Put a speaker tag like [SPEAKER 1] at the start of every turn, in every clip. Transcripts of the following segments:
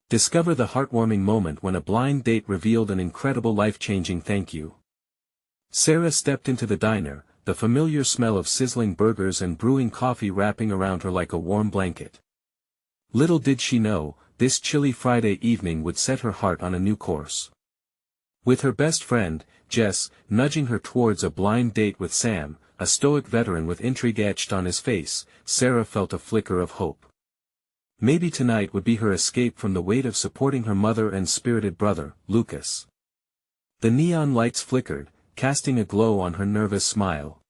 [SPEAKER 1] Discover the heartwarming moment when a blind date revealed an incredible life-changing thank you. Sarah stepped into the diner, the familiar smell of sizzling burgers and brewing coffee wrapping around her like a warm blanket. Little did she know, this chilly Friday evening would set her heart on a new course. With her best friend, Jess, nudging her towards a blind date with Sam, a stoic veteran with intrigue etched on his face, Sarah felt a flicker of hope. Maybe tonight would be her escape from the weight of supporting her mother and spirited brother, Lucas. The neon lights flickered, casting a glow on her nervous smile.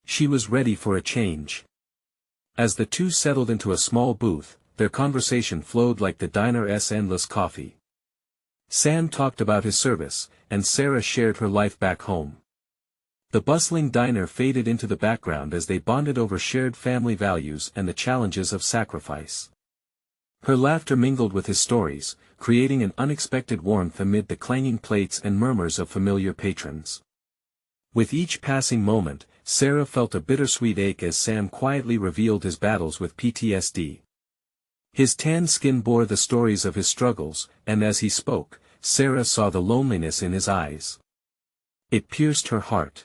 [SPEAKER 1] She was ready for a change. As the two settled into a small booth, their conversation flowed like the diner's endless coffee. Sam talked about his service, and Sarah shared her life back home. The bustling diner faded into the background as they bonded over shared family values and the challenges of sacrifice. Her laughter mingled with his stories, creating an unexpected warmth amid the clanging plates and murmurs of familiar patrons. With each passing moment, Sarah felt a bittersweet ache as Sam quietly revealed his battles with PTSD. His tan skin bore the stories of his struggles, and as he spoke, Sarah saw the loneliness in his eyes. It pierced her heart.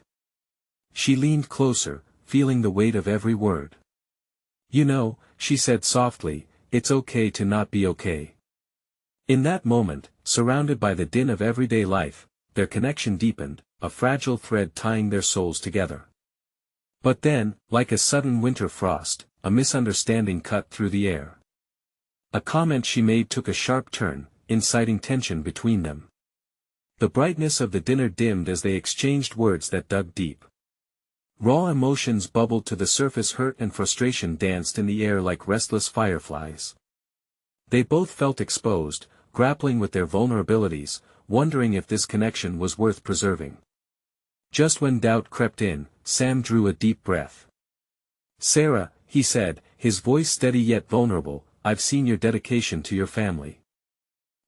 [SPEAKER 1] She leaned closer, feeling the weight of every word. "You know," she said softly, "it's okay to not be okay." In that moment, surrounded by the din of everyday life, their connection deepened, a fragile thread tying their souls together. But then, like a sudden winter frost, a misunderstanding cut through the air. A comment she made took a sharp turn, inciting tension between them. The brightness of the dinner dimmed as they exchanged words that dug deep. Raw emotions bubbled to the surface, hurt and frustration danced in the air like restless fireflies. They both felt exposed, grappling with their vulnerabilities, wondering if this connection was worth preserving. Just when doubt crept in, Sam drew a deep breath. "Sarah," he said, his voice steady yet vulnerable, "I've seen your dedication to your family.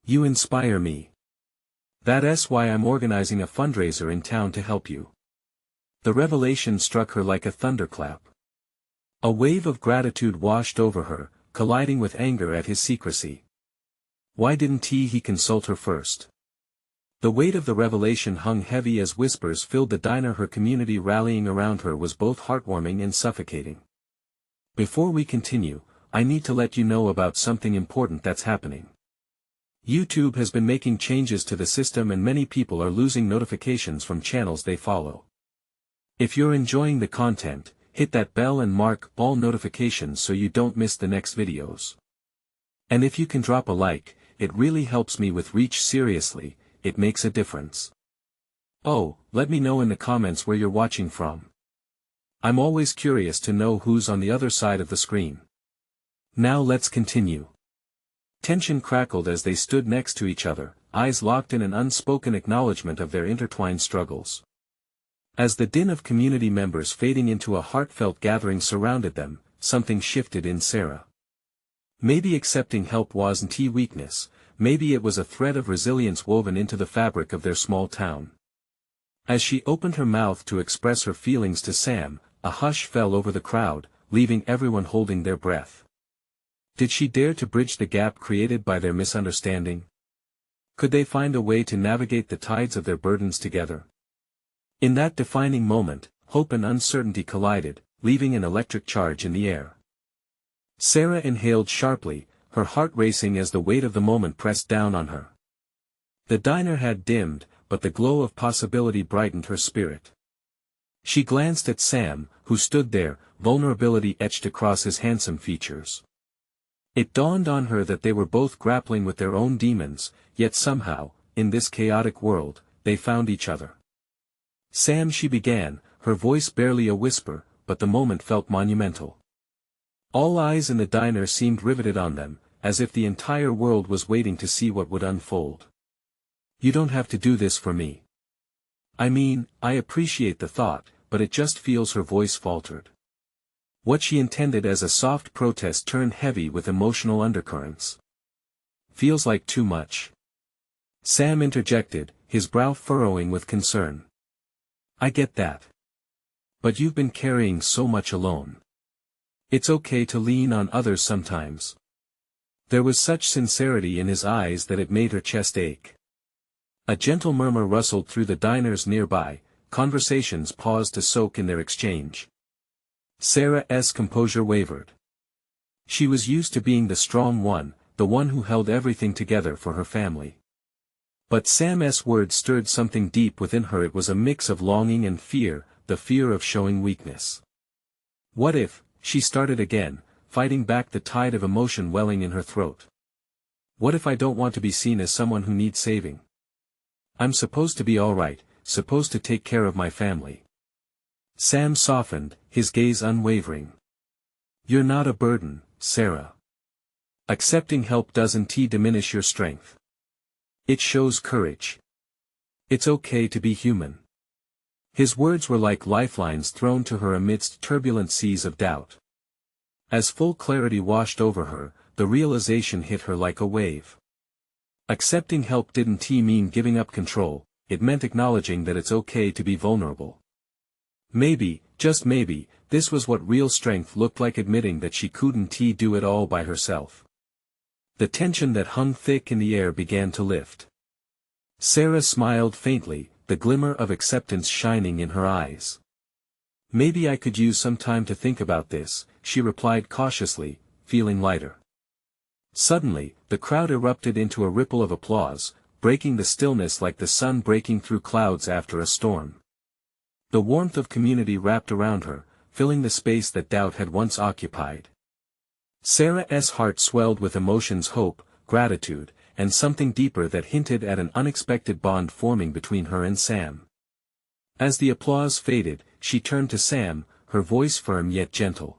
[SPEAKER 1] You inspire me. That's why I'm organizing a fundraiser in town to help you." The revelation struck her like a thunderclap. A wave of gratitude washed over her, colliding with anger at his secrecy. Why didn't he consult her first? The weight of the revelation hung heavy as whispers filled the diner. Her community rallying around her was both heartwarming and suffocating. Before we continue, I need to let you know about something important that's happening. YouTube has been making changes to the system and many people are losing notifications from channels they follow. If you're enjoying the content, hit that bell and mark all notifications so you don't miss the next videos. And if you can drop a like, it really helps me with reach. Seriously, it makes a difference. Oh, let me know in the comments where you're watching from. I'm always curious to know who's on the other side of the screen. Now let's continue. Tension crackled as they stood next to each other, eyes locked in an unspoken acknowledgement of their intertwined struggles. As the din of community members fading into a heartfelt gathering surrounded them, something shifted in Sarah. Maybe accepting help wasn't weakness, maybe it was a thread of resilience woven into the fabric of their small town. As she opened her mouth to express her feelings to Sam, a hush fell over the crowd, leaving everyone holding their breath. Did she dare to bridge the gap created by their misunderstanding? Could they find a way to navigate the tides of their burdens together? In that defining moment, hope and uncertainty collided, leaving an electric charge in the air. Sarah inhaled sharply, her heart racing as the weight of the moment pressed down on her. The diner had dimmed, but the glow of possibility brightened her spirit. She glanced at Sam, who stood there, vulnerability etched across his handsome features. It dawned on her that they were both grappling with their own demons, yet somehow, in this chaotic world, they found each other. "Sam," she began, her voice barely a whisper, but the moment felt monumental. All eyes in the diner seemed riveted on them, as if the entire world was waiting to see what would unfold. "You don't have to do this for me. I mean, I appreciate the thought, but it just feels." Her voice faltered. What she intended as a soft protest turned heavy with emotional undercurrents. "Feels like too much." Sam interjected, his brow furrowing with concern. "I get that. But you've been carrying so much alone. It's okay to lean on others sometimes." There was such sincerity in his eyes that it made her chest ache. A gentle murmur rustled through the diners nearby, conversations paused to soak in their exchange. Sarah's composure wavered. She was used to being the strong one, the one who held everything together for her family. But Sam's words stirred something deep within her. It was a mix of longing and fear, the fear of showing weakness. What if, she started again, fighting back the tide of emotion welling in her throat. What if I don't want to be seen as someone who needs saving? I'm supposed to be alright, supposed to take care of my family. Sam softened, his gaze unwavering. You're not a burden, Sarah. Accepting help doesn't diminish your strength. It shows courage. It's okay to be human. His words were like lifelines thrown to her amidst turbulent seas of doubt. As full clarity washed over her, the realization hit her like a wave. Accepting help didn't mean giving up control, it meant acknowledging that it's okay to be vulnerable. Maybe, just maybe, this was what real strength looked like, admitting that she couldn't do it all by herself. The tension that hung thick in the air began to lift. Sarah smiled faintly, the glimmer of acceptance shining in her eyes. Maybe I could use some time to think about this, she replied cautiously, feeling lighter. Suddenly, the crowd erupted into a ripple of applause, breaking the stillness like the sun breaking through clouds after a storm. The warmth of community wrapped around her, filling the space that doubt had once occupied. Sarah's heart swelled with emotions: hope, gratitude, and something deeper that hinted at an unexpected bond forming between her and Sam. As the applause faded, she turned to Sam, her voice firm yet gentle.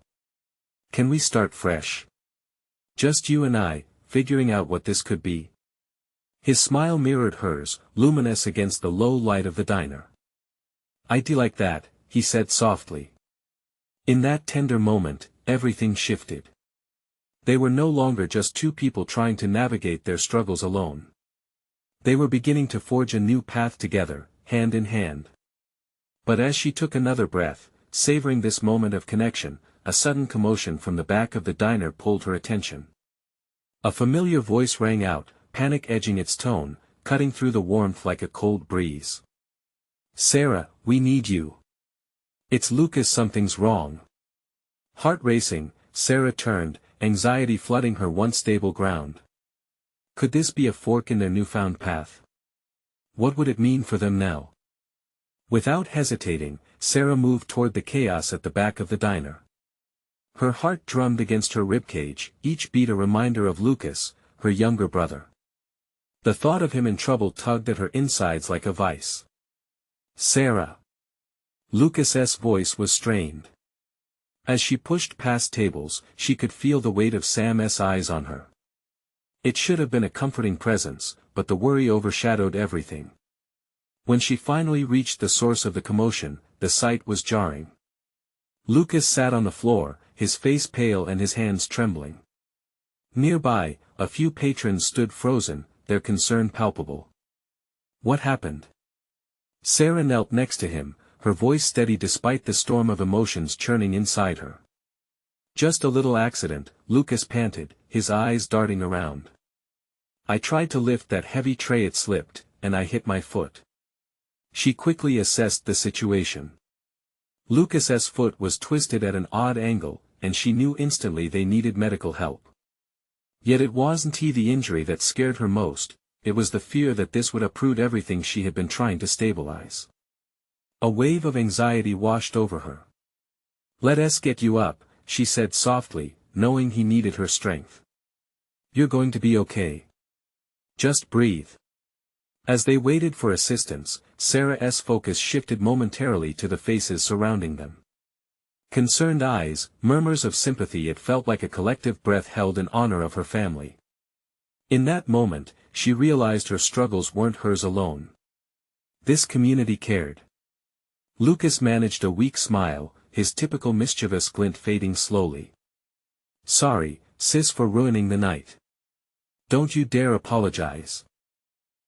[SPEAKER 1] Can we start fresh? Just you and I, figuring out what this could be. His smile mirrored hers, luminous against the low light of the diner. I'd like that, he said softly. In that tender moment, everything shifted. They were no longer just two people trying to navigate their struggles alone. They were beginning to forge a new path together, hand in hand. But as she took another breath, savoring this moment of connection, a sudden commotion from the back of the diner pulled her attention. A familiar voice rang out, panic edging its tone, cutting through the warmth like a cold breeze. Sarah, we need you. It's Lucas, something's wrong. Heart racing, Sarah turned, anxiety flooding her once stable ground. Could this be a fork in their newfound path? What would it mean for them now? Without hesitating, Sarah moved toward the chaos at the back of the diner. Her heart drummed against her ribcage, each beat a reminder of Lucas, her younger brother. The thought of him in trouble tugged at her insides like a vice. Sarah. Lucas's voice was strained. As she pushed past tables, she could feel the weight of Sam's eyes on her. It should have been a comforting presence, but the worry overshadowed everything. When she finally reached the source of the commotion, the sight was jarring. Lucas sat on the floor, his face pale and his hands trembling. Nearby, a few patrons stood frozen, their concern palpable. What happened? Sarah knelt next to him, her voice steady despite the storm of emotions churning inside her. Just a little accident, Lucas panted, his eyes darting around. I tried to lift that heavy tray, it slipped, and I hit my foot. She quickly assessed the situation. Lucas's foot was twisted at an odd angle, and she knew instantly they needed medical help. Yet it wasn't the injury that scared her most, it was the fear that this would uproot everything she had been trying to stabilize. A wave of anxiety washed over her. Let us get you up, she said softly, knowing he needed her strength. You're going to be okay. Just breathe. As they waited for assistance, Sarah's focus shifted momentarily to the faces surrounding them. Concerned eyes, murmurs of sympathy, it felt like a collective breath held in honor of her family. In that moment, she realized her struggles weren't hers alone. This community cared. Lucas managed a weak smile, his typical mischievous glint fading slowly. Sorry, sis, for ruining the night. Don't you dare apologize.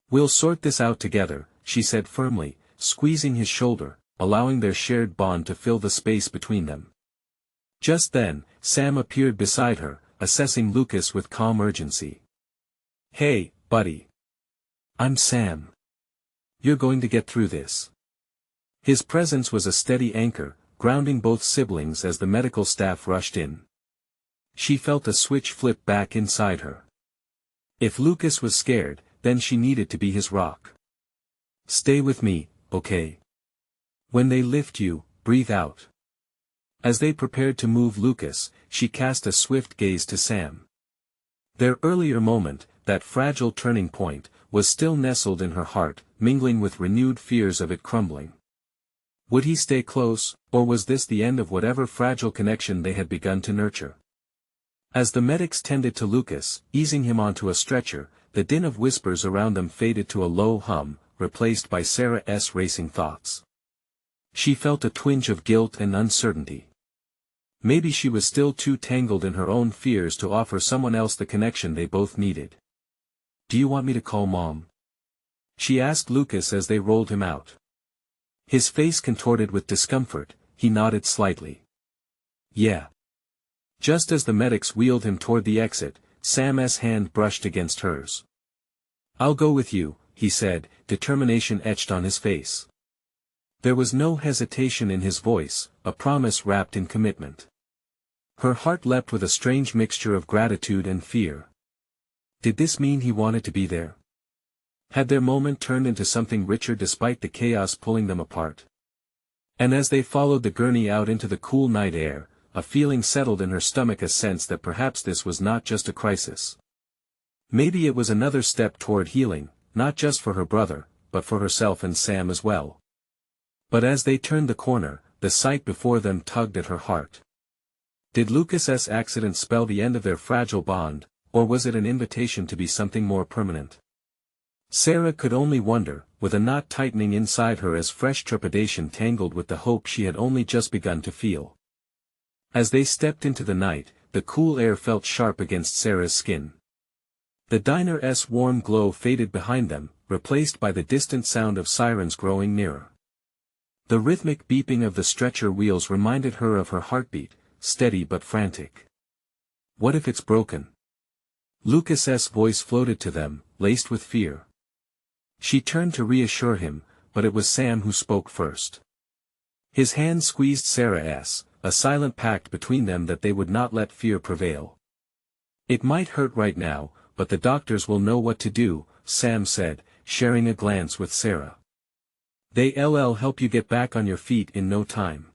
[SPEAKER 1] We'll sort this out together, she said firmly, squeezing his shoulder, allowing their shared bond to fill the space between them. Just then, Sam appeared beside her, assessing Lucas with calm urgency. "Hey, buddy. I'm Sam. You're going to get through this." His presence was a steady anchor, grounding both siblings as the medical staff rushed in. She felt a switch flip back inside her. If Lucas was scared, then she needed to be his rock. "Stay with me, okay? When they lift you, breathe out." As they prepared to move Lucas, she cast a swift gaze to Sam. Their earlier moment, that fragile turning point, was still nestled in her heart, mingling with renewed fears of it crumbling. Would he stay close, or was this the end of whatever fragile connection they had begun to nurture? As the medics tended to Lucas, easing him onto a stretcher, the din of whispers around them faded to a low hum, replaced by Sarah's racing thoughts. She felt a twinge of guilt and uncertainty. Maybe she was still too tangled in her own fears to offer someone else the connection they both needed. "Do you want me to call Mom?" she asked Lucas as they rolled him out. His face contorted with discomfort, he nodded slightly. "Yeah." Just as the medics wheeled him toward the exit, Sam's hand brushed against hers. "I'll go with you," he said, determination etched on his face. There was no hesitation in his voice, a promise wrapped in commitment. Her heart leapt with a strange mixture of gratitude and fear. Did this mean he wanted to be there? Had their moment turned into something richer despite the chaos pulling them apart? And as they followed the gurney out into the cool night air, a feeling settled in her stomach, a sense that perhaps this was not just a crisis. Maybe it was another step toward healing, not just for her brother, but for herself and Sam as well. But as they turned the corner, the sight before them tugged at her heart. Did Lucas's accident spell the end of their fragile bond, or was it an invitation to be something more permanent? Sarah could only wonder, with a knot tightening inside her as fresh trepidation tangled with the hope she had only just begun to feel. As they stepped into the night, the cool air felt sharp against Sarah's skin. The diner's warm glow faded behind them, replaced by the distant sound of sirens growing nearer. The rhythmic beeping of the stretcher wheels reminded her of her heartbeat, steady but frantic. What if it's broken? Lucas's voice floated to them, laced with fear. She turned to reassure him, but it was Sam who spoke first. His hand squeezed Sarah's, a silent pact between them that they would not let fear prevail. "It might hurt right now, but the doctors will know what to do," Sam said, sharing a glance with Sarah. "They'll help you get back on your feet in no time."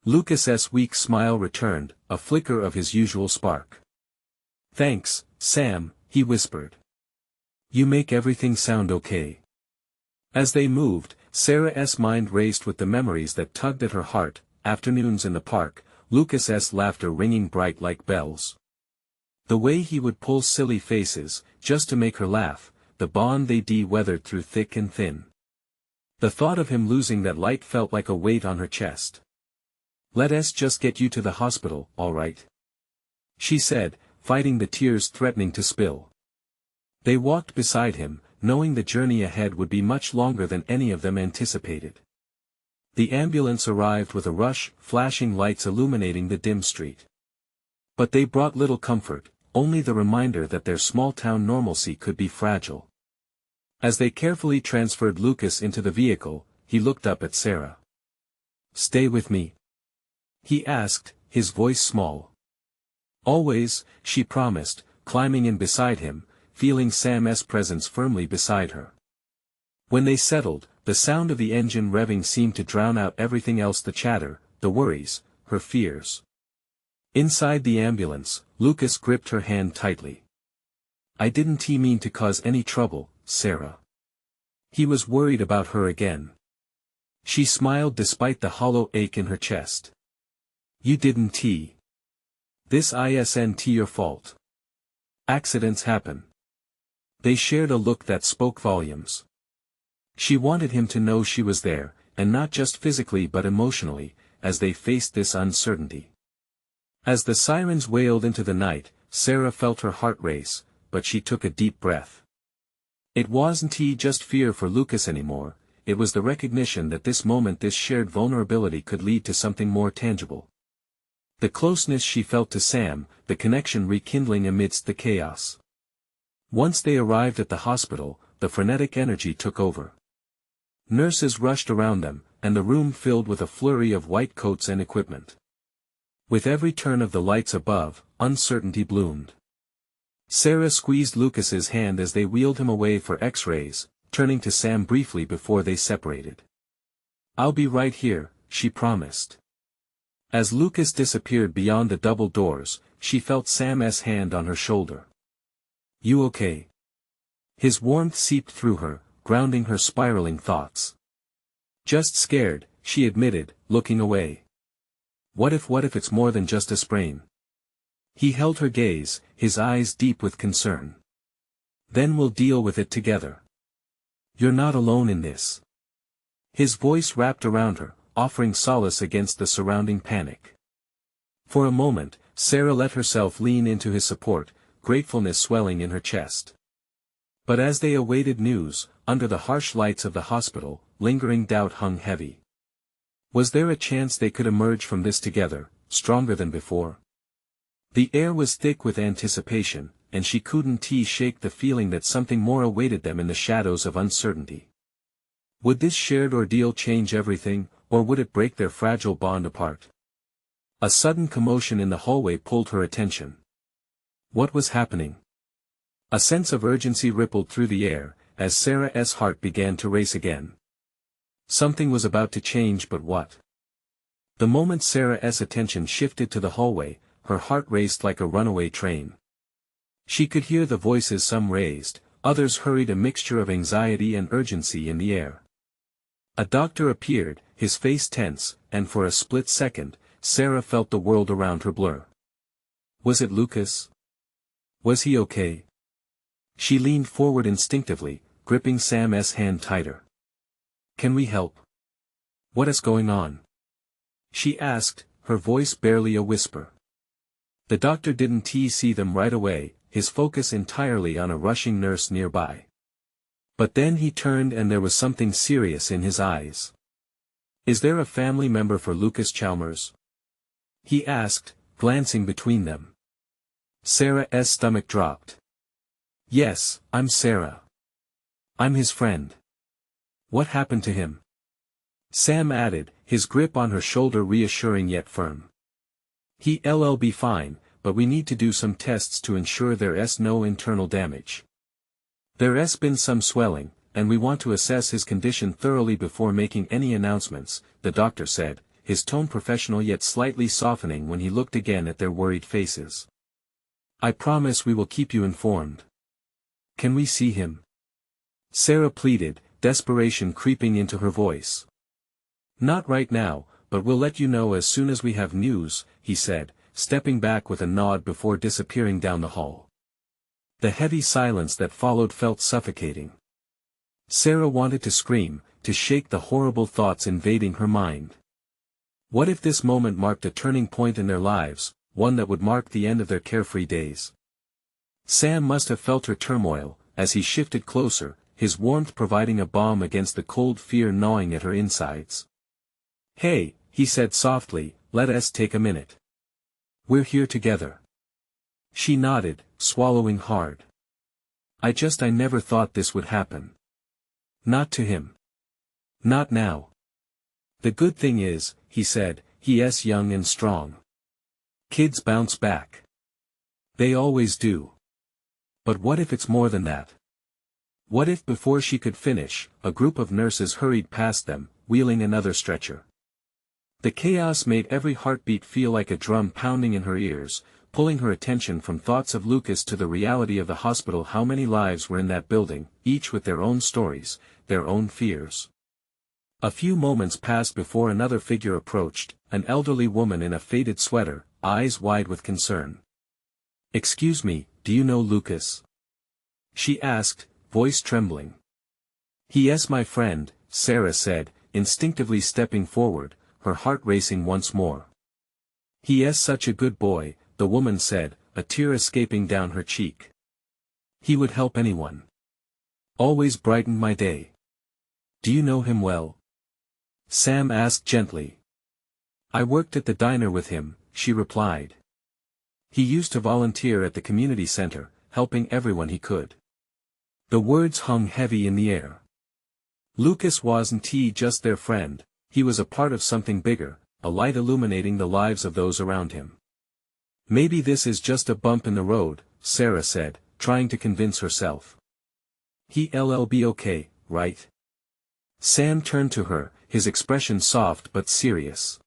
[SPEAKER 1] Lucas's weak smile returned, a flicker of his usual spark. "Thanks, Sam," he whispered. "You make everything sound okay." As they moved, Sarah's mind raced with the memories that tugged at her heart, afternoons in the park, Lucas's laughter ringing bright like bells. The way he would pull silly faces, just to make her laugh, the bond they'd weathered through thick and thin. The thought of him losing that light felt like a weight on her chest. "Let's just get you to the hospital, all right?" she said, fighting the tears threatening to spill. They walked beside him, knowing the journey ahead would be much longer than any of them anticipated. The ambulance arrived with a rush, flashing lights illuminating the dim street. But they brought little comfort, only the reminder that their small-town normalcy could be fragile. As they carefully transferred Lucas into the vehicle, he looked up at Sarah. "Stay with me?" he asked, his voice small. "Always," she promised, climbing in beside him, feeling Sam's presence firmly beside her. When they settled, the sound of the engine revving seemed to drown out everything else, the chatter, the worries, her fears. Inside the ambulance, Lucas gripped her hand tightly. "I didn't mean to cause any trouble, Sarah." He was worried about her again. She smiled despite the hollow ache in her chest. "You didn't. This isn't your fault. Accidents happen." They shared a look that spoke volumes. She wanted him to know she was there, and not just physically but emotionally, as they faced this uncertainty. As the sirens wailed into the night, Sarah felt her heart race, but she took a deep breath. It wasn't just fear for Lucas anymore, it was the recognition that this moment, this shared vulnerability, could lead to something more tangible. The closeness she felt to Sam, the connection rekindling amidst the chaos. Once they arrived at the hospital, the frenetic energy took over. Nurses rushed around them, and the room filled with a flurry of white coats and equipment. With every turn of the lights above, uncertainty bloomed. Sarah squeezed Lucas's hand as they wheeled him away for X-rays, turning to Sam briefly before they separated. "I'll be right here," she promised. As Lucas disappeared beyond the double doors, she felt Sam's hand on her shoulder. "You okay?" His warmth seeped through her, grounding her spiraling thoughts. "Just scared," she admitted, looking away. What if it's more than just a sprain?" He held her gaze, his eyes deep with concern. "Then we'll deal with it together. You're not alone in this." His voice wrapped around her, offering solace against the surrounding panic. For a moment, Sarah let herself lean into his support, gratefulness swelling in her chest. But as they awaited news, under the harsh lights of the hospital, lingering doubt hung heavy. Was there a chance they could emerge from this together, stronger than before? The air was thick with anticipation, and she couldn't shake the feeling that something more awaited them in the shadows of uncertainty. Would this shared ordeal change everything, or would it break their fragile bond apart? A sudden commotion in the hallway pulled her attention. What was happening? A sense of urgency rippled through the air, as Sarah's heart began to race again. Something was about to change, but what? The moment Sarah's attention shifted to the hallway, her heart raced like a runaway train. She could hear the voices, some raised, others hurried, a mixture of anxiety and urgency in the air. A doctor appeared, his face tense, and for a split second, Sarah felt the world around her blur. Was it Lucas? Was he okay? She leaned forward instinctively, gripping Sam's hand tighter. "Can we help? What is going on?" she asked, her voice barely a whisper. The doctor didn't see them right away, his focus entirely on a rushing nurse nearby. But then he turned and there was something serious in his eyes. "Is there a family member for Lucas Chalmers?" he asked, glancing between them. Sarah's stomach dropped. "Yes, I'm Sarah. I'm his friend." "What happened to him?" Sam added, his grip on her shoulder reassuring yet firm. "He'll be fine, but we need to do some tests to ensure there's no internal damage. There's been some swelling, and we want to assess his condition thoroughly before making any announcements," the doctor said, his tone professional yet slightly softening when he looked again at their worried faces. "I promise we will keep you informed." "Can we see him?" Sarah pleaded, desperation creeping into her voice. "Not right now, but we'll let you know as soon as we have news," he said, stepping back with a nod before disappearing down the hall. The heavy silence that followed felt suffocating. Sarah wanted to scream, to shake the horrible thoughts invading her mind. What if this moment marked a turning point in their lives, one that would mark the end of their carefree days? Sam must have felt her turmoil, as he shifted closer, his warmth providing a balm against the cold fear gnawing at her insides. "Hey," he said softly, "let us take a minute. We're here together." She nodded, swallowing hard. I never thought this would happen. Not to him. Not now. The good thing is," he said, "he's young and strong. Kids bounce back. They always do. But what if it's more than that? What if?" Before she could finish, a group of nurses hurried past them, wheeling another stretcher. The chaos made every heartbeat feel like a drum pounding in her ears, pulling her attention from thoughts of Lucas to the reality of the hospital. How many lives were in that building, each with their own stories, their own fears? A few moments passed before another figure approached, an elderly woman in a faded sweater, eyes wide with concern. "Excuse me, do you know Lucas?" she asked, voice trembling. "He's my friend," Sarah said, instinctively stepping forward, her heart racing once more. "He's such a good boy," the woman said, a tear escaping down her cheek. "He would help anyone. Always brightened my day." "Do you know him well?" Sam asked gently. "I worked at the diner with him," she replied. He used to volunteer at the community center, helping everyone he could. The words hung heavy in the air. Lucas wasn't just their friend, he was a part of something bigger, a light illuminating the lives of those around him. Maybe this is just a bump in the road, Sarah said, trying to convince herself. He'll be okay, right? Sam turned to her, his expression soft but serious.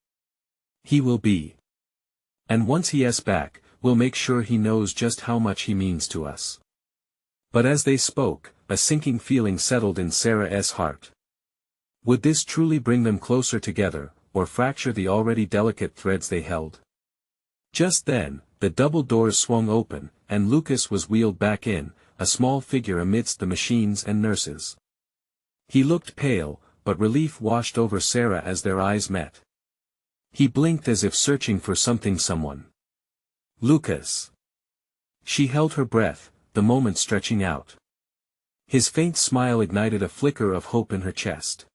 [SPEAKER 1] He will be. And once he's back, we'll make sure he knows just how much he means to us. But as they spoke, a sinking feeling settled in Sarah's heart. Would this truly bring them closer together, or fracture the already delicate threads they held? Just then, the double doors swung open, and Lucas was wheeled back in, a small figure amidst the machines and nurses. He looked pale, but relief washed over Sarah as their eyes met. He blinked as if searching for someone. Lucas. She held her breath, the moment stretching out. His faint smile ignited a flicker of hope in her chest.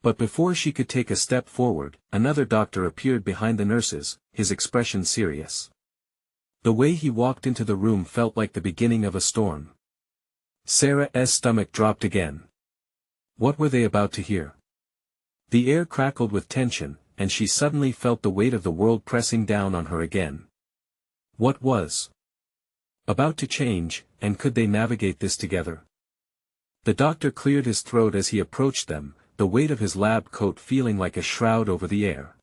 [SPEAKER 1] But before she could take a step forward, another doctor appeared behind the nurses, his expression serious. The way he walked into the room felt like the beginning of a storm. Sarah's stomach dropped again. What were they about to hear? The air crackled with tension, and she suddenly felt the weight of the world pressing down on her again. What was about to change, and could they navigate this together? The doctor cleared his throat as he approached them, the weight of his lab coat feeling like a shroud over the air.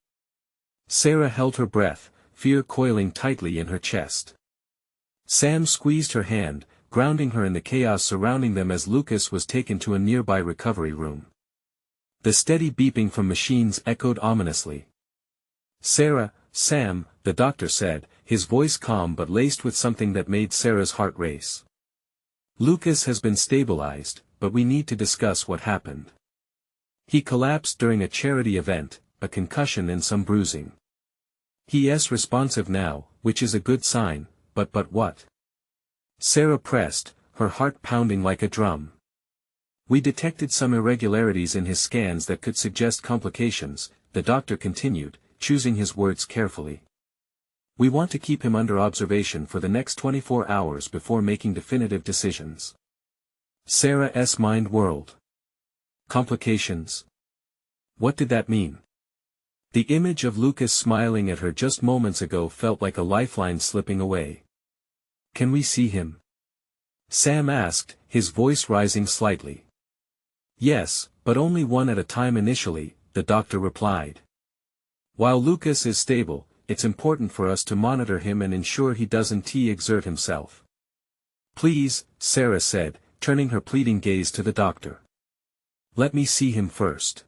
[SPEAKER 1] Sarah held her breath, fear coiling tightly in her chest. Sam squeezed her hand, grounding her in the chaos surrounding them as Lucas was taken to a nearby recovery room. The steady beeping from machines echoed ominously. Sarah, Sam, the doctor said, his voice calm but laced with something that made Sarah's heart race. Lucas has been stabilized, but we need to discuss what happened. He collapsed during a charity event, a concussion and some bruising. He's responsive now, which is a good sign, but what? Sarah pressed, her heart pounding like a drum. We detected some irregularities in his scans that could suggest complications, the doctor continued, choosing his words carefully. We want to keep him under observation for the next 24 hours before making definitive decisions. Sarah's mind whirled. Complications? What did that mean? The image of Lucas smiling at her just moments ago felt like a lifeline slipping away. Can we see him? Sam asked, his voice rising slightly. Yes, but only one at a time initially, the doctor replied. While Lucas is stable, it's important for us to monitor him and ensure he doesn't exert himself. Please, Sarah said, turning her pleading gaze to the doctor. Let me see him first.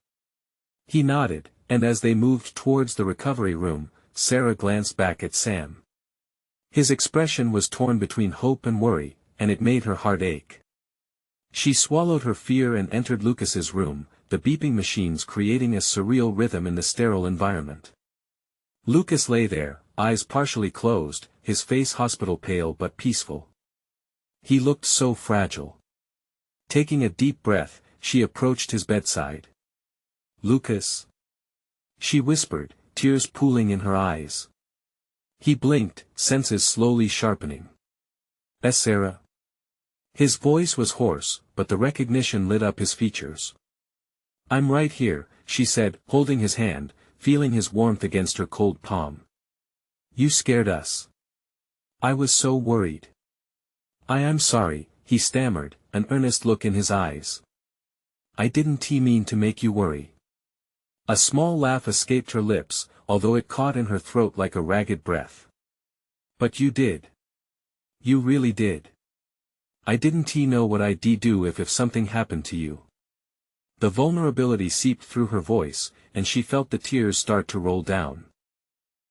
[SPEAKER 1] He nodded, and as they moved towards the recovery room, Sarah glanced back at Sam. His expression was torn between hope and worry, and it made her heart ache. She swallowed her fear and entered Lucas's room, the beeping machines creating a surreal rhythm in the sterile environment. Lucas lay there, eyes partially closed, his face hospital pale but peaceful. He looked so fragile. Taking a deep breath, she approached his bedside. Lucas? She whispered, tears pooling in her eyes. He blinked, senses slowly sharpening. Sarah? His voice was hoarse, but the recognition lit up his features. I'm right here, she said, holding his hand, feeling his warmth against her cold palm. You scared us. I was so worried. I am sorry, he stammered, an earnest look in his eyes. I didn't mean to make you worry. A small laugh escaped her lips, although it caught in her throat like a ragged breath. But you did. You really did. I didn't know what I'd do if something happened to you. The vulnerability seeped through her voice, and she felt the tears start to roll down.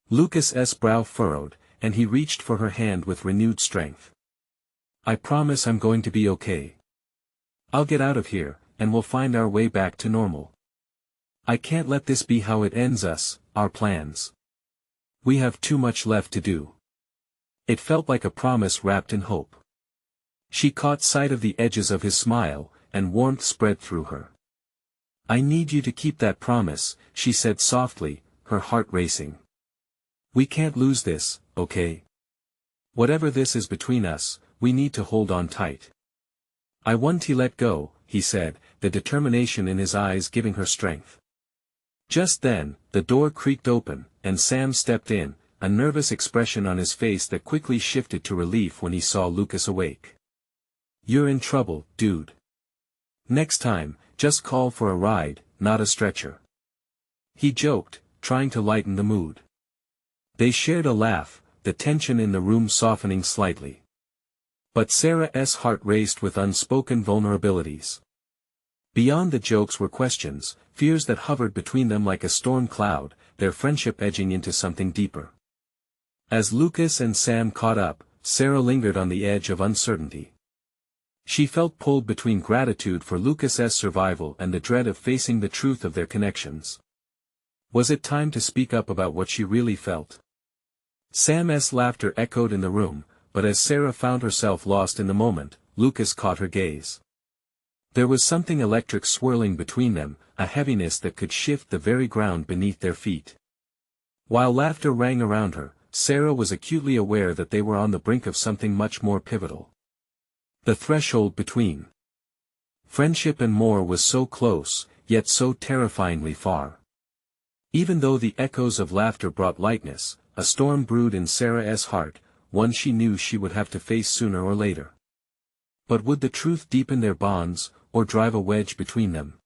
[SPEAKER 1] Lucas's brow furrowed, and he reached for her hand with renewed strength. I promise I'm going to be okay. I'll get out of here, and we'll find our way back to normal. I can't let this be how it ends us, our plans. We have too much left to do. It felt like a promise wrapped in hope. She caught sight of the edges of his smile, and warmth spread through her. I need you to keep that promise, she said softly, her heart racing. We can't lose this, okay? Whatever this is between us, we need to hold on tight. I want to let go, he said, the determination in his eyes giving her strength. Just then, the door creaked open, and Sam stepped in, a nervous expression on his face that quickly shifted to relief when he saw Lucas awake. You're in trouble, dude. Next time, just call for a ride, not a stretcher. He joked, trying to lighten the mood. They shared a laugh, the tension in the room softening slightly. But Sarah's heart raced with unspoken vulnerabilities. Beyond the jokes were questions, fears that hovered between them like a storm cloud, their friendship edging into something deeper. As Lucas and Sam caught up, Sarah lingered on the edge of uncertainty. She felt pulled between gratitude for Lucas's survival and the dread of facing the truth of their connections. Was it time to speak up about what she really felt? Sam's laughter echoed in the room, but as Sarah found herself lost in the moment, Lucas caught her gaze. There was something electric swirling between them, a heaviness that could shift the very ground beneath their feet. While laughter rang around her, Sarah was acutely aware that they were on the brink of something much more pivotal. The threshold between friendship and more was so close, yet so terrifyingly far. Even though the echoes of laughter brought lightness, a storm brewed in Sarah's heart, one she knew she would have to face sooner or later. But would the truth deepen their bonds, or drive a wedge between them?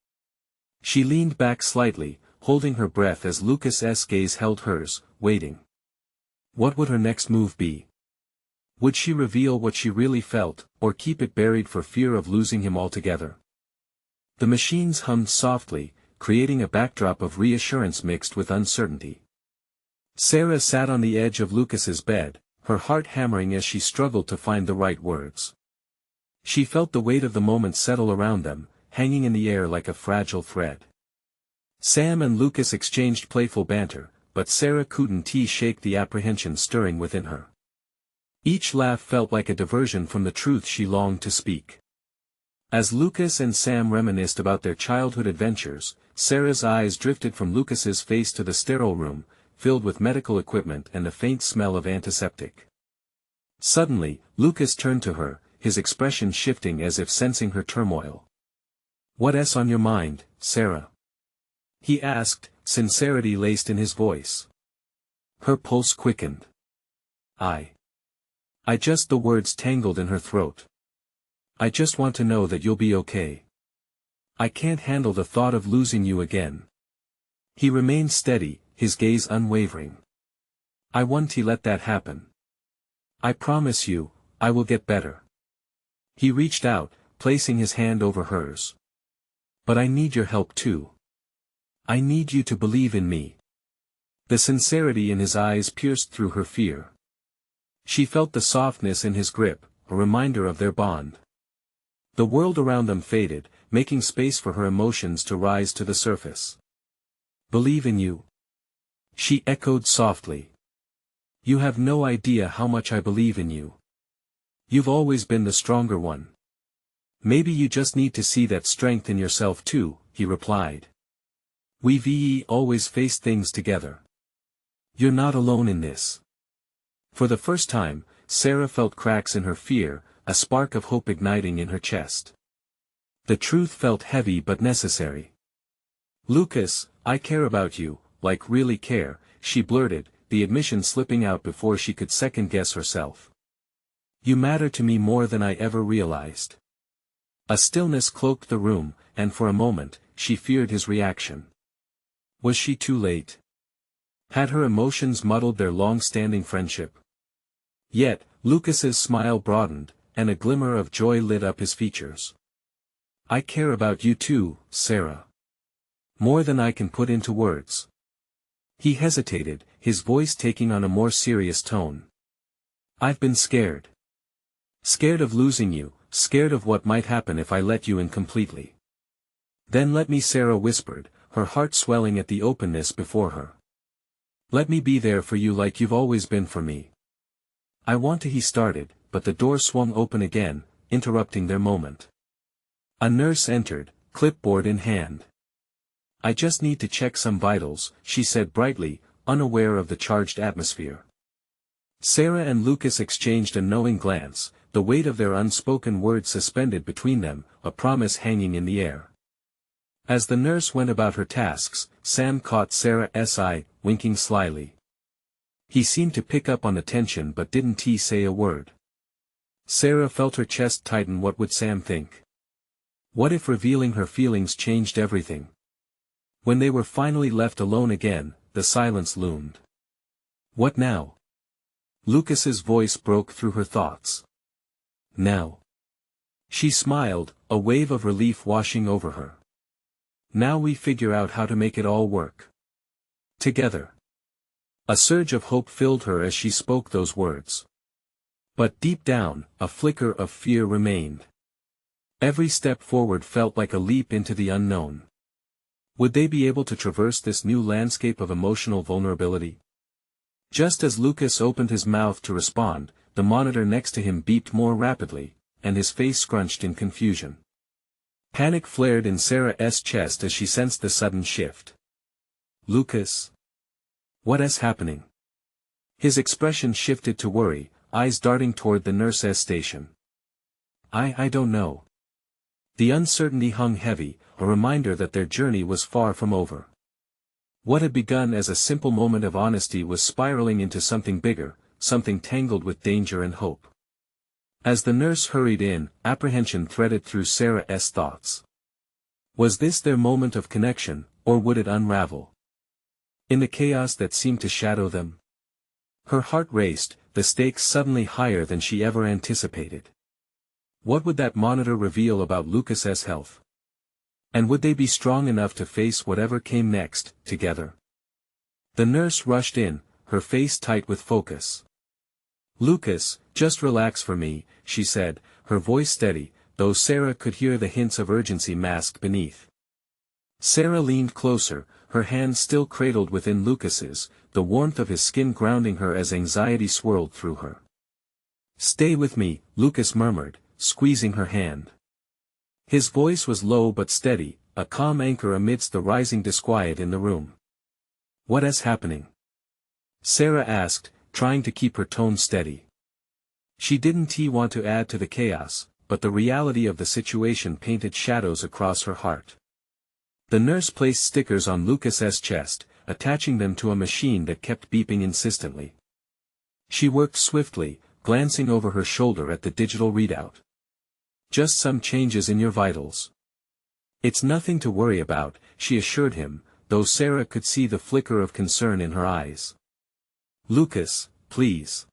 [SPEAKER 1] She leaned back slightly, holding her breath as Lucas's gaze held hers, waiting. What would her next move be? Would she reveal what she really felt, or keep it buried for fear of losing him altogether? The machines hummed softly, creating a backdrop of reassurance mixed with uncertainty. Sarah sat on the edge of Lucas's bed, her heart hammering as she struggled to find the right words. She felt the weight of the moment settle around them, hanging in the air like a fragile thread. Sam and Lucas exchanged playful banter, but Sarah couldn't shake the apprehension stirring within her. Each laugh felt like a diversion from the truth she longed to speak. As Lucas and Sam reminisced about their childhood adventures, Sarah's eyes drifted from Lucas's face to the sterile room, filled with medical equipment and the faint smell of antiseptic. Suddenly, Lucas turned to her, his expression shifting as if sensing her turmoil. "What's on your mind, Sarah?" he asked, sincerity laced in his voice. Her pulse quickened. The words tangled in her throat. "I just want to know that you'll be okay. I can't handle the thought of losing you again." He remained steady, his gaze unwavering. "I want to let that happen. I promise you, I will get better." He reached out, placing his hand over hers. "But I need your help too. I need you to believe in me." The sincerity in his eyes pierced through her fear. She felt the softness in his grip, a reminder of their bond. The world around them faded, making space for her emotions to rise to the surface. "Believe in you?" she echoed softly. "You have no idea how much I believe in you. You've always been the stronger one. Maybe you just need to see that strength in yourself too," he replied. "We've always faced things together. You're not alone in this." For the first time, Sarah felt cracks in her fear, a spark of hope igniting in her chest. The truth felt heavy but necessary. "Lucas, I care about you, like really care," she blurted, the admission slipping out before she could second-guess herself. "You matter to me more than I ever realized." A stillness cloaked the room, and for a moment, she feared his reaction. Was she too late? Had her emotions muddled their long-standing friendship? Yet, Lucas's smile broadened, and a glimmer of joy lit up his features. "I care about you too, Sarah. More than I can put into words." He hesitated, his voice taking on a more serious tone. "I've been scared. Scared of losing you, scared of what might happen if I let you in completely." "Then let me," Sarah whispered, her heart swelling at the openness before her. "Let me be there for you like you've always been for me." "I want to," he started, but the door swung open again, interrupting their moment. A nurse entered, clipboard in hand. "I just need to check some vitals," she said brightly, unaware of the charged atmosphere. Sarah and Lucas exchanged a knowing glance, the weight of their unspoken words suspended between them, a promise hanging in the air. As the nurse went about her tasks, Sam caught Sarah's eye, winking slyly. He seemed to pick up on the tension but didn't say a word. Sarah felt her chest tighten. What would Sam think? What if revealing her feelings changed everything? When they were finally left alone again, the silence loomed. What now? Lucas's voice broke through her thoughts. Now. She smiled, a wave of relief washing over her. Now we figure out how to make it all work. Together. A surge of hope filled her as she spoke those words. But deep down, a flicker of fear remained. Every step forward felt like a leap into the unknown. Would they be able to traverse this new landscape of emotional vulnerability? Just as Lucas opened his mouth to respond, the monitor next to him beeped more rapidly, and his face scrunched in confusion. Panic flared in Sarah's chest as she sensed the sudden shift. Lucas? What is happening? His expression shifted to worry, eyes darting toward the nurse's station. I don't know. The uncertainty hung heavy, a reminder that their journey was far from over. What had begun as a simple moment of honesty was spiraling into something bigger, something tangled with danger and hope. As the nurse hurried in, apprehension threaded through Sarah's thoughts. Was this their moment of connection, or would it unravel? In the chaos that seemed to shadow them? Her heart raced, the stakes suddenly higher than she ever anticipated. What would that monitor reveal about Lucas's health? And would they be strong enough to face whatever came next, together? The nurse rushed in, her face tight with focus. Lucas, just relax for me, she said, her voice steady, though Sarah could hear the hints of urgency masked beneath. Sarah leaned closer, her hand still cradled within Lucas's, the warmth of his skin grounding her as anxiety swirled through her. Stay with me, Lucas murmured, squeezing her hand. His voice was low but steady, a calm anchor amidst the rising disquiet in the room. What is happening? Sarah asked, trying to keep her tone steady. She didn't want to add to the chaos, but the reality of the situation painted shadows across her heart. The nurse placed stickers on Lucas's chest, attaching them to a machine that kept beeping insistently. She worked swiftly, glancing over her shoulder at the digital readout. Just some changes in your vitals. It's nothing to worry about, she assured him, though Sarah could see the flicker of concern in her eyes. Lucas, please.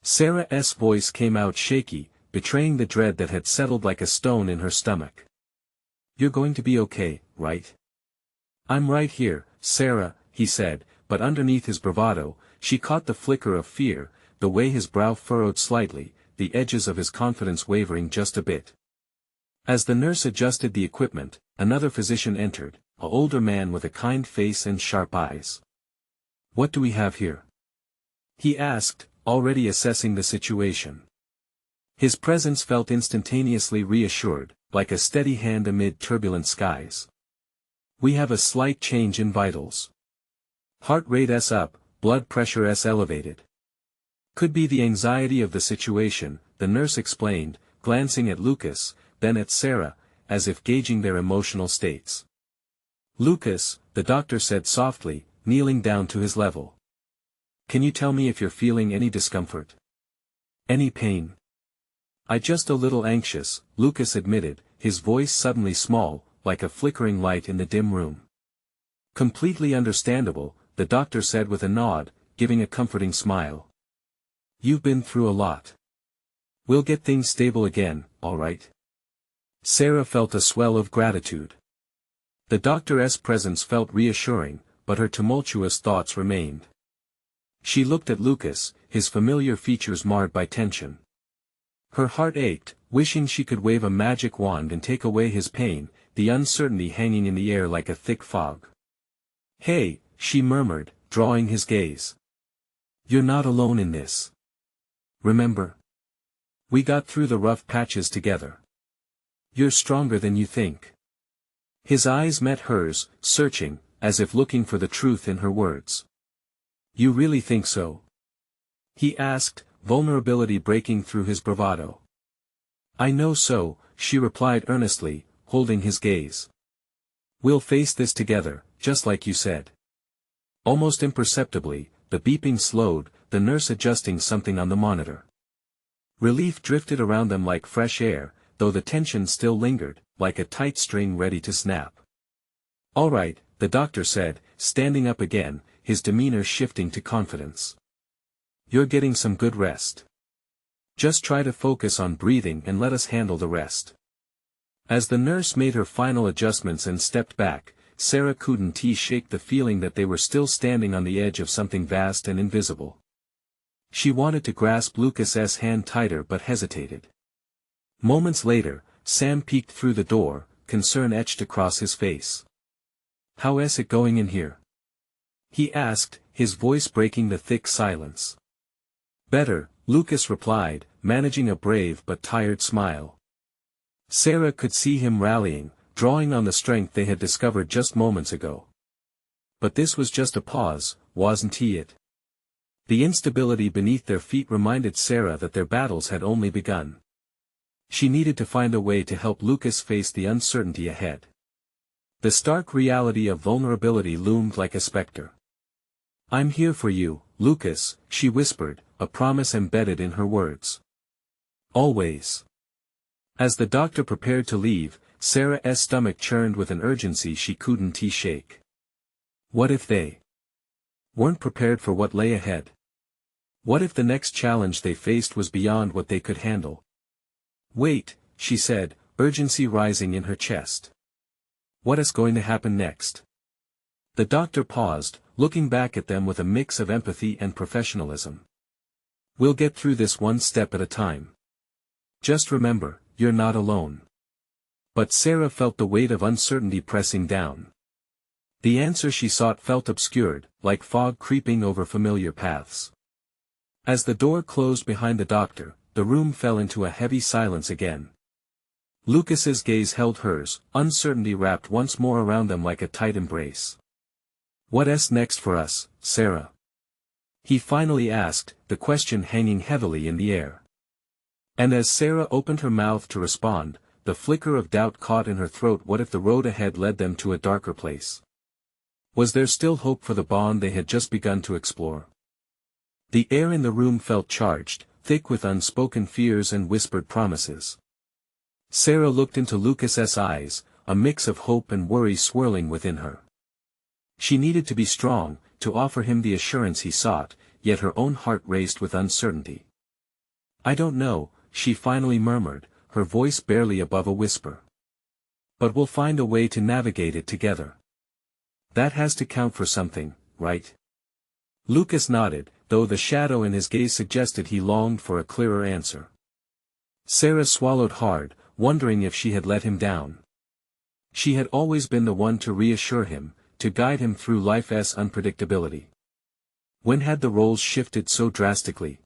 [SPEAKER 1] Sarah's voice came out shaky, betraying the dread that had settled like a stone in her stomach. You're going to be okay, right? I'm right here, Sarah, he said, but underneath his bravado, she caught the flicker of fear, the way his brow furrowed slightly, the edges of his confidence wavering just a bit. As the nurse adjusted the equipment, another physician entered, an older man with a kind face and sharp eyes. What do we have here? He asked, already assessing the situation. His presence felt instantaneously reassured, like a steady hand amid turbulent skies. We have a slight change in vitals. Heart rate's up, blood pressure's elevated. Could be the anxiety of the situation, the nurse explained, glancing at Lucas, then at Sarah, as if gauging their emotional states. Lucas, the doctor said softly, kneeling down to his level. Can you tell me if you're feeling any discomfort? Any pain? Just a little anxious, Lucas admitted, his voice suddenly small, like a flickering light in the dim room. Completely understandable, the doctor said with a nod, giving a comforting smile. You've been through a lot. We'll get things stable again, all right? Sarah felt a swell of gratitude. The doctor's presence felt reassuring, but her tumultuous thoughts remained. She looked at Lucas, his familiar features marred by tension. Her heart ached, wishing she could wave a magic wand and take away his pain, the uncertainty hanging in the air like a thick fog. Hey, she murmured, drawing his gaze. You're not alone in this. Remember? We got through the rough patches together. You're stronger than you think. His eyes met hers, searching, as if looking for the truth in her words. You really think so? He asked, vulnerability breaking through his bravado. I know so, she replied earnestly, holding his gaze. We'll face this together, just like you said. Almost imperceptibly, the beeping slowed, the nurse adjusting something on the monitor. Relief drifted around them like fresh air, though the tension still lingered, like a tight string ready to snap. All right, the doctor said, standing up again, his demeanor shifting to confidence. You're getting some good rest. Just try to focus on breathing and let us handle the rest. As the nurse made her final adjustments and stepped back, Sarah couldn't shake the feeling that they were still standing on the edge of something vast and invisible. She wanted to grasp Lucas's hand tighter but hesitated. Moments later, Sam peeked through the door, concern etched across his face. How's it going in here? He asked, his voice breaking the thick silence. Better, Lucas replied, managing a brave but tired smile. Sarah could see him rallying, drawing on the strength they had discovered just moments ago. But this was just a pause, wasn't it? The instability beneath their feet reminded Sarah that their battles had only begun. She needed to find a way to help Lucas face the uncertainty ahead. The stark reality of vulnerability loomed like a specter. I'm here for you, Lucas, she whispered, a promise embedded in her words. Always. As the doctor prepared to leave, Sarah's stomach churned with an urgency she couldn't shake. What if they weren't prepared for what lay ahead? What if the next challenge they faced was beyond what they could handle? Wait, she said, urgency rising in her chest. What is going to happen next? The doctor paused, looking back at them with a mix of empathy and professionalism. We'll get through this one step at a time. Just remember, you're not alone. But Sarah felt the weight of uncertainty pressing down. The answer she sought felt obscured, like fog creeping over familiar paths. As the door closed behind the doctor, the room fell into a heavy silence again. Lucas's gaze held hers, uncertainty wrapped once more around them like a tight embrace. What's next for us, Sarah? He finally asked, the question hanging heavily in the air. And as Sarah opened her mouth to respond, the flicker of doubt caught in her throat. What if the road ahead led them to a darker place? Was there still hope for the bond they had just begun to explore? The air in the room felt charged, thick with unspoken fears and whispered promises. Sarah looked into Lucas's eyes, a mix of hope and worry swirling within her. She needed to be strong, to offer him the assurance he sought, yet her own heart raced with uncertainty. I don't know, she finally murmured, her voice barely above a whisper. But we'll find a way to navigate it together. That has to count for something, right? Lucas nodded, though the shadow in his gaze suggested he longed for a clearer answer. Sarah swallowed hard, wondering if she had let him down. She had always been the one to reassure him, to guide him through life's unpredictability. When had the roles shifted so drastically?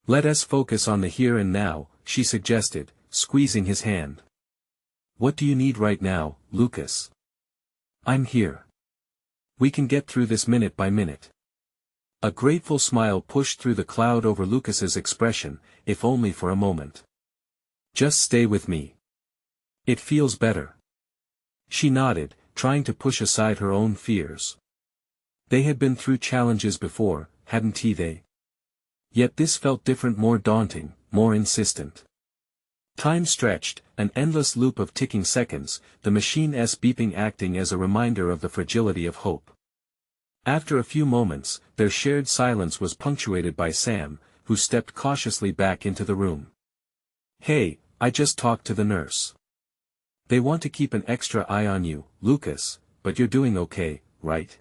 [SPEAKER 1] Let us focus on the here and now, she suggested, squeezing his hand. What do you need right now, Lucas? I'm here. We can get through this minute by minute. A grateful smile pushed through the cloud over Lucas's expression, if only for a moment. Just stay with me. It feels better. She nodded, trying to push aside her own fears. They had been through challenges before, hadn't they? Yet this felt different, more daunting, more insistent. Time stretched, an endless loop of ticking seconds, the machine's beeping acting as a reminder of the fragility of hope. After a few moments, their shared silence was punctuated by Sam, who stepped cautiously back into the room. Hey, I just talked to the nurse. They want to keep an extra eye on you, Lucas, but you're doing okay, right?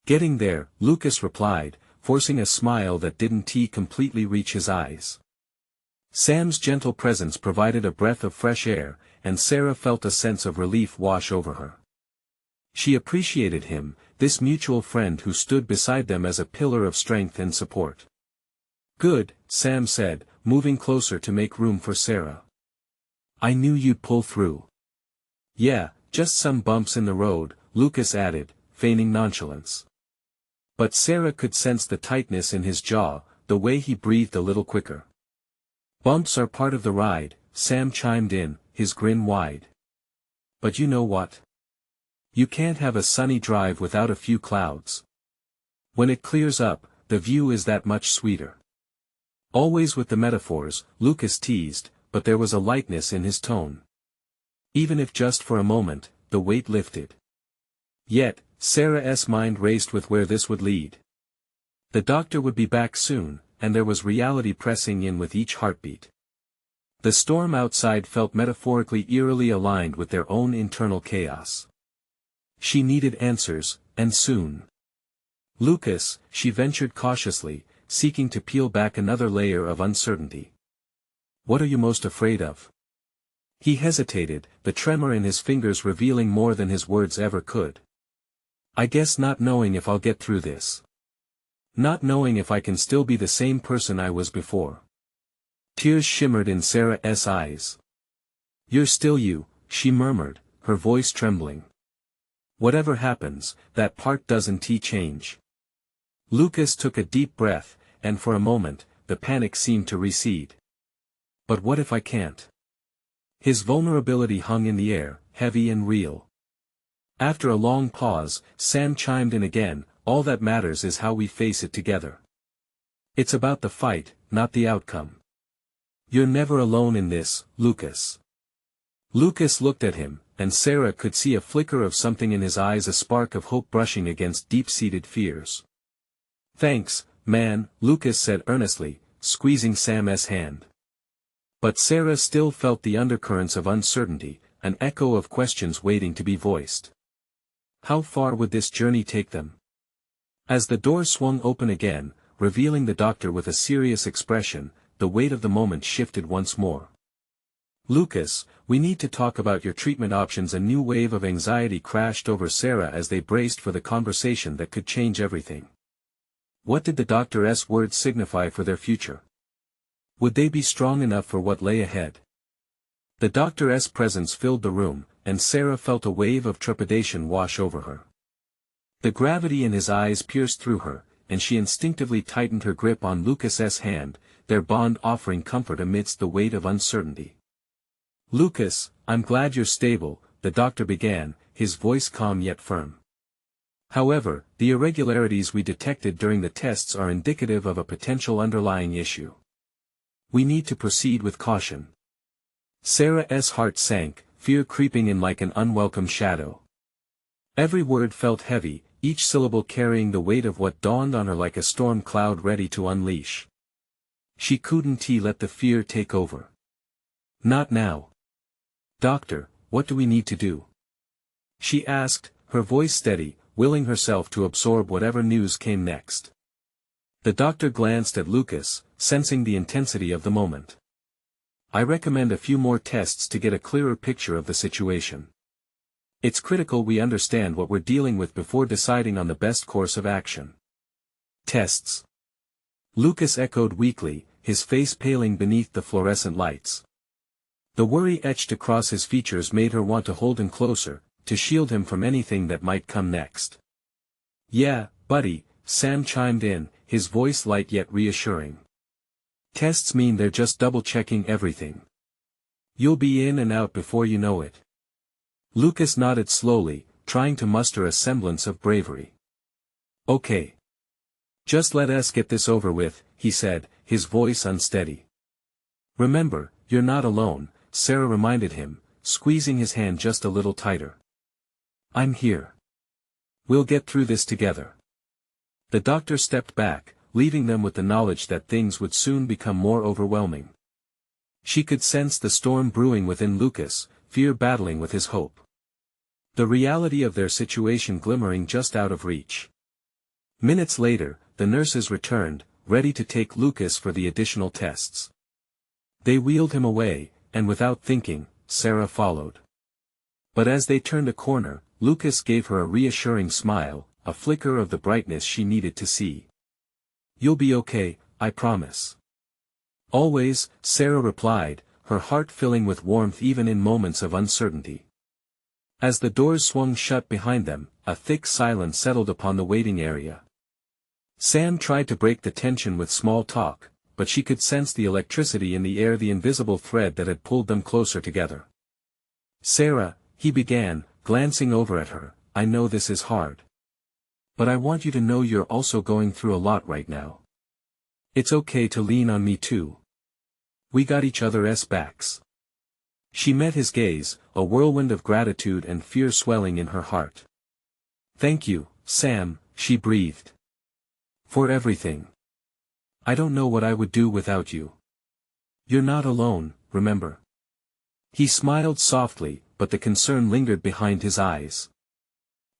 [SPEAKER 1] Getting there, Lucas replied, forcing a smile that didn't completely reach his eyes. Sam's gentle presence provided a breath of fresh air, and Sarah felt a sense of relief wash over her. She appreciated him, this mutual friend who stood beside them as a pillar of strength and support. Good, Sam said, moving closer to make room for Sarah. I knew you'd pull through. Yeah, just some bumps in the road, Lucas added, feigning nonchalance. But Sarah could sense the tightness in his jaw, the way he breathed a little quicker. "Bumps are part of the ride," Sam chimed in, his grin wide. "But you know what? You can't have a sunny drive without a few clouds. When it clears up, the view is that much sweeter." Always with the metaphors, Lucas teased, but there was a lightness in his tone. Even if just for a moment, the weight lifted. Yet, Sarah's mind raced with where this would lead. The doctor would be back soon, and there was reality pressing in with each heartbeat. The storm outside felt metaphorically eerily aligned with their own internal chaos. She needed answers, and soon. "Lucas," she ventured cautiously, seeking to peel back another layer of uncertainty. "What are you most afraid of?" He hesitated, the tremor in his fingers revealing more than his words ever could. "I guess not knowing if I'll get through this. Not knowing if I can still be the same person I was before." Tears shimmered in Sarah's eyes. "You're still you," she murmured, her voice trembling. "Whatever happens, that part doesn't change." Lucas took a deep breath, and for a moment, the panic seemed to recede. "But what if I can't?" His vulnerability hung in the air, heavy and real. After a long pause, Sam chimed in again, "All that matters is how we face it together. It's about the fight, not the outcome. You're never alone in this, Lucas." Lucas looked at him, and Sarah could see a flicker of something in his eyes, a spark of hope brushing against deep-seated fears. "Thanks, man," Lucas said earnestly, squeezing Sam's hand. But Sarah still felt the undercurrents of uncertainty, an echo of questions waiting to be voiced. How far would this journey take them? As the door swung open again, revealing the doctor with a serious expression, the weight of the moment shifted once more. "Lucas, we need to talk about your treatment options." A new wave of anxiety crashed over Sarah as they braced for the conversation that could change everything. What did the doctor's words signify for their future? Would they be strong enough for what lay ahead? The doctor's presence filled the room, and Sarah felt a wave of trepidation wash over her. The gravity in his eyes pierced through her, and she instinctively tightened her grip on Lucas's hand, their bond offering comfort amidst the weight of uncertainty. "Lucas, I'm glad you're stable," the doctor began, his voice calm yet firm. "However, the irregularities we detected during the tests are indicative of a potential underlying issue. We need to proceed with caution." Sarah's heart sank, fear creeping in like an unwelcome shadow. Every word felt heavy, each syllable carrying the weight of what dawned on her like a storm cloud ready to unleash. She couldn't let the fear take over. "Not now. Doctor, what do we need to do?" she asked, her voice steady, willing herself to absorb whatever news came next. The doctor glanced at Lucas, sensing the intensity of the moment. "I recommend a few more tests to get a clearer picture of the situation. It's critical we understand what we're dealing with before deciding on the best course of action." "Tests?" Lucas echoed weakly, his face paling beneath the fluorescent lights. The worry etched across his features made her want to hold him closer, to shield him from anything that might come next. "Yeah, buddy," Sam chimed in, his voice light yet reassuring. "Tests mean they're just double-checking everything. You'll be in and out before you know it." Lucas nodded slowly, trying to muster a semblance of bravery. "Okay. Just let us get this over with," he said, his voice unsteady. "Remember, you're not alone," Sarah reminded him, squeezing his hand just a little tighter. "I'm here. We'll get through this together." The doctor stepped back, leaving them with the knowledge that things would soon become more overwhelming. She could sense the storm brewing within Lucas, fear battling with his hope. The reality of their situation glimmering just out of reach. Minutes later, the nurses returned, ready to take Lucas for the additional tests. They wheeled him away, and without thinking, Sarah followed. But as they turned a corner, Lucas gave her a reassuring smile, a flicker of the brightness she needed to see. "You'll be okay, I promise." "Always," Sarah replied, her heart filling with warmth even in moments of uncertainty. As the doors swung shut behind them, a thick silence settled upon the waiting area. Sam tried to break the tension with small talk, but she could sense the electricity in the air, the invisible thread that had pulled them closer together. "Sarah," he began, glancing over at her, "I know this is hard. But I want you to know you're also going through a lot right now. It's okay to lean on me too. We got each other's backs." She met his gaze, a whirlwind of gratitude and fear swelling in her heart. "Thank you, Sam," she breathed. "For everything. I don't know what I would do without you. You're not alone, remember." He smiled softly, but the concern lingered behind his eyes.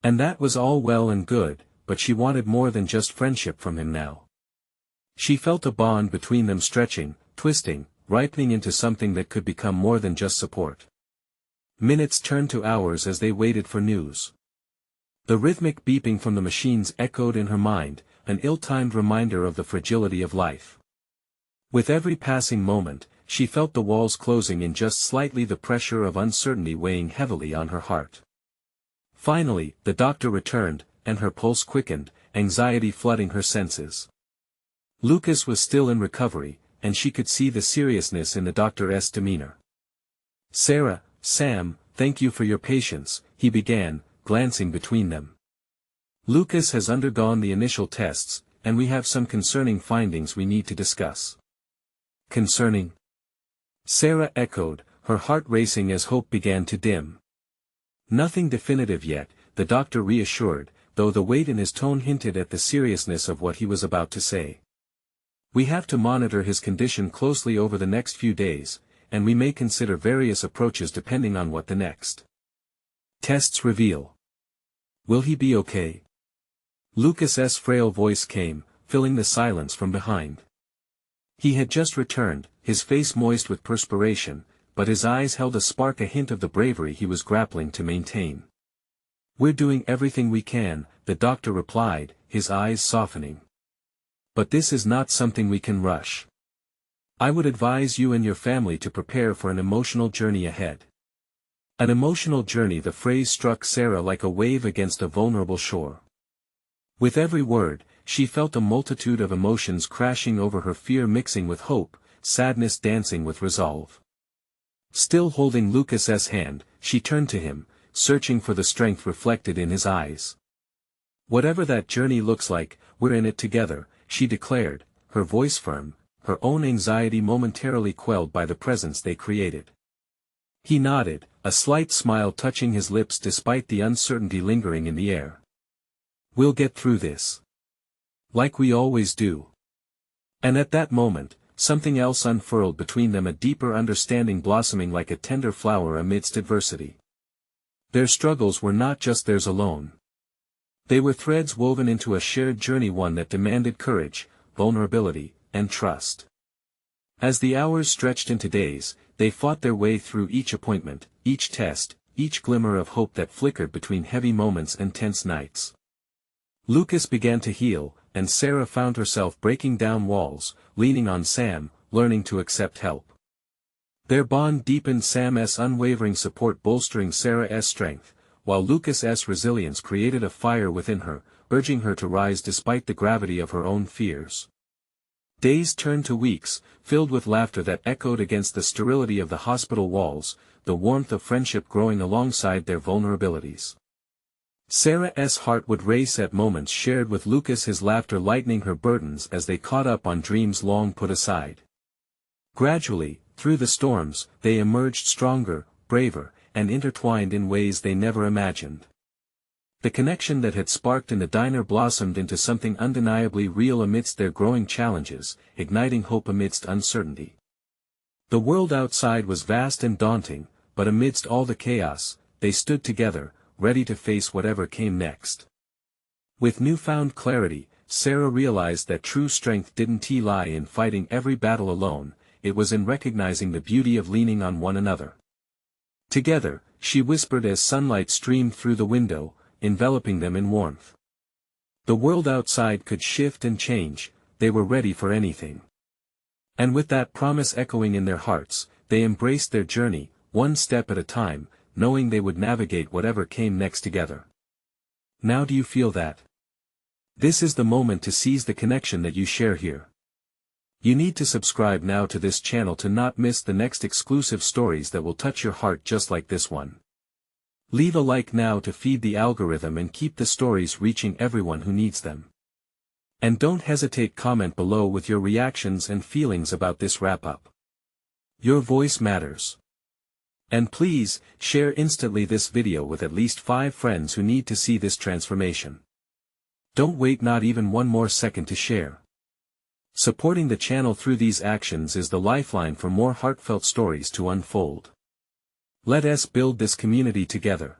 [SPEAKER 1] And that was all well and good, but she wanted more than just friendship from him now. She felt a bond between them stretching, twisting, ripening into something that could become more than just support. Minutes turned to hours as they waited for news. The rhythmic beeping from the machines echoed in her mind, an ill-timed reminder of the fragility of life. With every passing moment, she felt the walls closing in just slightly, the pressure of uncertainty weighing heavily on her heart. Finally, the doctor returned, and her pulse quickened, anxiety flooding her senses. Lucas was still in recovery, and she could see the seriousness in the doctor's demeanor. "Sarah, Sam, thank you for your patience," he began, glancing between them. "Lucas has undergone the initial tests, and we have some concerning findings we need to discuss." "Concerning?" Sarah echoed, her heart racing as hope began to dim. "Nothing definitive yet," the doctor reassured, though the weight in his tone hinted at the seriousness of what he was about to say. "We have to monitor his condition closely over the next few days, and we may consider various approaches depending on what the next tests reveal." "Will he be okay?" Lucas's frail voice came, filling the silence from behind. He had just returned, his face moist with perspiration, but his eyes held a spark, a hint of the bravery he was grappling to maintain. "We're doing everything we can," the doctor replied, his eyes softening. "But this is not something we can rush. I would advise you and your family to prepare for an emotional journey ahead." An emotional journey, the phrase struck Sarah like a wave against a vulnerable shore. With every word, she felt a multitude of emotions crashing over her, fear mixing with hope, sadness dancing with resolve. Still holding Lucas's hand, she turned to him, searching for the strength reflected in his eyes. "Whatever that journey looks like, we're in it together," she declared, her voice firm, her own anxiety momentarily quelled by the presence they created. He nodded, a slight smile touching his lips despite the uncertainty lingering in the air. "We'll get through this. Like we always do." And at that moment, something else unfurled between them, a deeper understanding blossoming like a tender flower amidst adversity. Their struggles were not just theirs alone. They were threads woven into a shared journey, one that demanded courage, vulnerability, and trust. As the hours stretched into days, they fought their way through each appointment, each test, each glimmer of hope that flickered between heavy moments and tense nights. Lucas began to heal, and Sarah found herself breaking down walls, leaning on Sam, learning to accept help. Their bond deepened, Sam's unwavering support bolstering Sarah's strength, while Lucas's resilience created a fire within her, urging her to rise despite the gravity of her own fears. Days turned to weeks, filled with laughter that echoed against the sterility of the hospital walls, the warmth of friendship growing alongside their vulnerabilities. Sarah's heart would race at moments shared with Lucas, his laughter lightening her burdens as they caught up on dreams long put aside. Gradually, through the storms, they emerged stronger, braver, and intertwined in ways they never imagined. The connection that had sparked in the diner blossomed into something undeniably real amidst their growing challenges, igniting hope amidst uncertainty. The world outside was vast and daunting, but amidst all the chaos, they stood together, ready to face whatever came next. With newfound clarity, Sarah realized that true strength didn't lie in fighting every battle alone, it was in recognizing the beauty of leaning on one another. Together, she whispered as sunlight streamed through the window, enveloping them in warmth. The world outside could shift and change, they were ready for anything. And with that promise echoing in their hearts, they embraced their journey, one step at a time, knowing they would navigate whatever came next together. "Now do you feel that?" This is the moment to seize the connection that you share here. You need to subscribe now to this channel to not miss the next exclusive stories that will touch your heart just like this one. Leave a like now to feed the algorithm and keep the stories reaching everyone who needs them. And don't hesitate, comment below with your reactions and feelings about this wrap-up. Your voice matters. And please, share instantly this video with at least 5 friends who need to see this transformation. Don't wait not even one more second to share. Supporting the channel through these actions is the lifeline for more heartfelt stories to unfold. Let us build this community together.